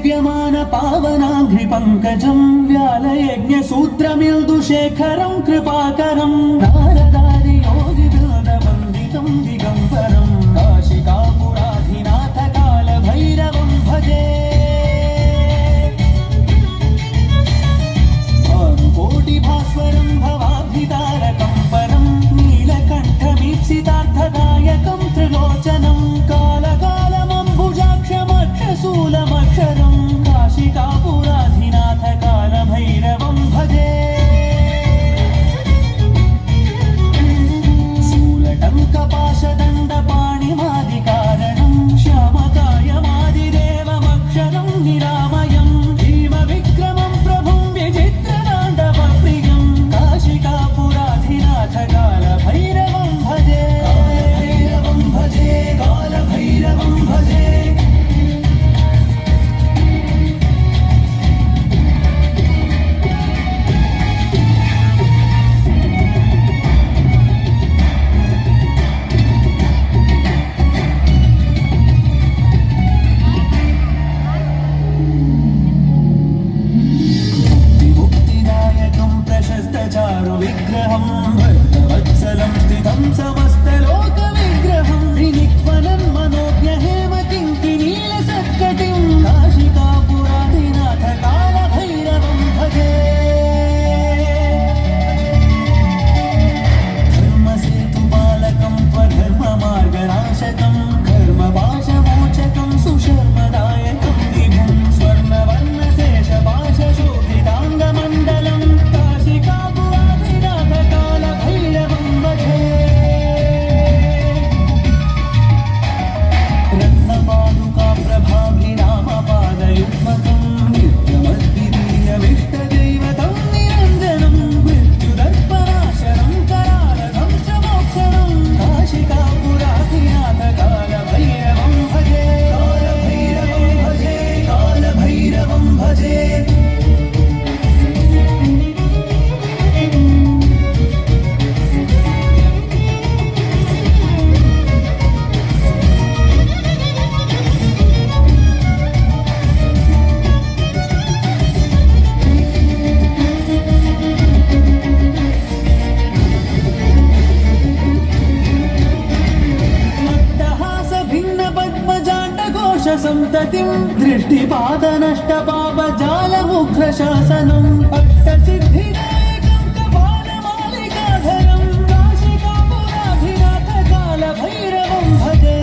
सेव्यमान पावनाघ्रि पंकजं व्यालयज्ञसूत्रमिल्दुशेखरं कृपाकरं नारदारि योगि वृन्दवन्दितं दिगम्बरं काशिकापुराधिनाथ कालभैरवं भजे भानुकोटिभास्वरं भवाब्धितारकं परं नीलकण्ठमीप्सितार्थदायकं त्रिलोचनं कालकालमम्बुजाक्षमक्षशूलमक्षरं काशिकापुराधिनाथ कालभैरवं भजे शूलटङ्कपाशदण्डपाणिमादिकारणं श्यामकायमादिदेवमक्षरं निरामयं भीमविक्रमं प्रभुं विचित्रताण्डवप्रियं काशिकापुराधिनाथ कालभैरवं भजे कालभैरवं भजे कालभैरवं भजे विग्रहं भक्तवत्सलं स्थितं समस्तलोकविग्रहं त्रिनिक्वनं मनोज्ञहेमकिङ्किनीलसत्कटिं काशिकापुराधिनाथ कालभैरवं भजे धर्मसेतुपालकं स्वधर्ममार्गनाशकं कर्मपाशमोचकं सुशर्मदायकं विभुं स्वर्णवर्णशेषपाशशोभिताङ्गमण्डलं रत्नपादुकाप्रभाभिनामपादयुग्मकं नित्यमद्वितीयमिष्टदैवतं निरञ्जनं मृत्युदर्पणाशनं करालकं च मोक्षणं काशिकापुराधिनाथ कालभैरवं भजे कालभैरवं भजे कालभैरवं भजे संततिं दृष्टिपादनष्टपापजालमुग्रशासनम् अष्टसिद्धिदायकं कपालमालिकाधरं काशिकापुराधिनाथ कालभैरवं भजे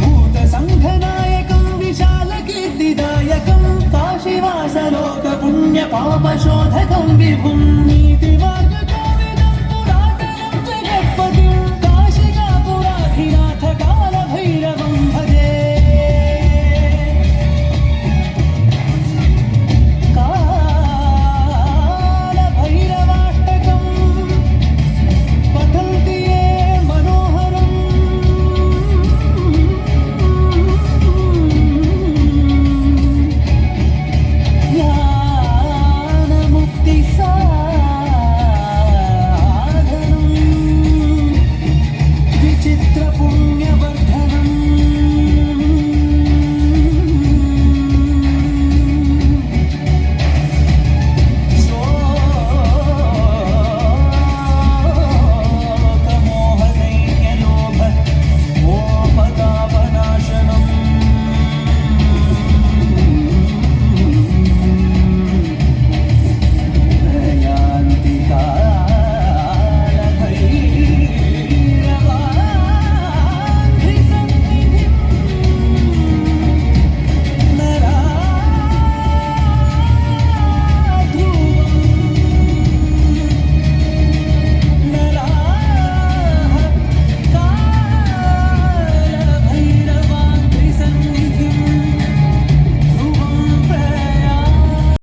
भूतसङ्घनायकं विशालकीर्तिदायकं काशीवासलोकपुण्यपापशोधकं विभुं नीति